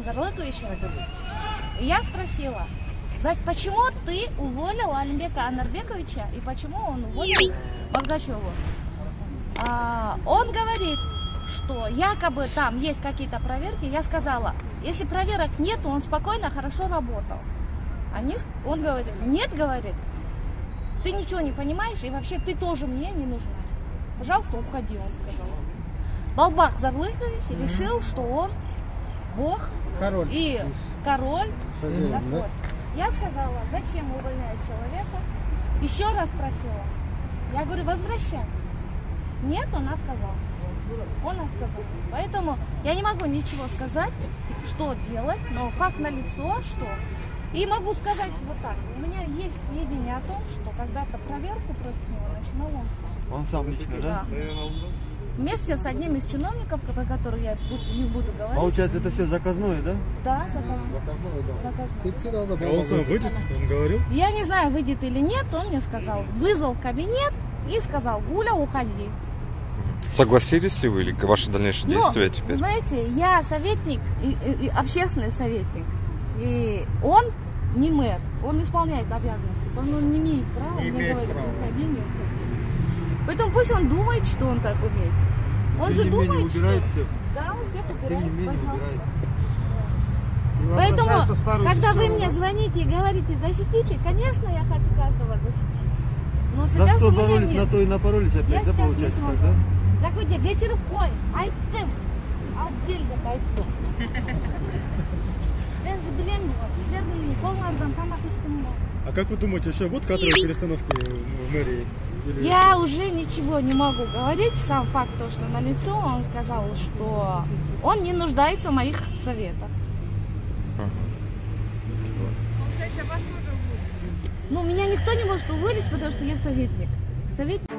Зарлыковича. И я спросила, почему ты уволил Алимбека Анарбековича и почему он уволил Мозгачеву? Он говорит, что якобы там есть какие-то проверки. Я сказала, если проверок нет, то он спокойно, хорошо работал. Он говорит, нет, говорит, ты ничего не понимаешь, и вообще ты тоже мне не нужна. Пожалуйста, уходи, он сказал. Балбак Зарлыкович решил, что он бог король. И король. Хозяин, так да? вот. Я сказала, зачем увольняешь человека? Еще раз спросила. Я говорю, возвращай. Нет, он отказался. Он отказался. Поэтому я не могу ничего сказать, что делать, но факт налицо, что... И могу сказать вот так. У меня есть сведения о том, что когда-то проверку против него начинал он сам. Он сам лично, да? Вместе с одним из чиновников, про которых я не буду говорить. Получается, это все заказное, да? Да, заказное. А он сам выйдет? Он говорил? Я не знаю, выйдет или нет, он мне сказал. Вызвал в кабинет и сказал, Гуля, уходи. Согласились ли вы или ваши дальнейшие действия теперь? Знаете, я советник, и общественный советник. И он не мэр, он исполняет обязанности. Он не имеет права мне говорить, уходи, не уходи. Поэтому пусть он думает, что он так умеет. Он же думает, что... Да, он всех убирает, пожалуйста. Поэтому, когда вы мне звоните и говорите, защитите, конечно, я хочу каждого защитить. Но За сейчас что у меня боролись, нет. на то и напоролись опять, Я да, сейчас получается не так, смогу. да? Закуйте, гетерухой, айтым, албельга айтым. Ben bilemiyorum, sizlerin kollardan tam atıştım. А как вы думаете, еще будут кадровые перестановки в мэрии? Я уже ничего не могу говорить, сам факт то, что на лицо он сказал, что он не нуждается в моих советах. Получается, вас тоже уволят? Ну, меня никто не может уволить, потому что я советник. Советник.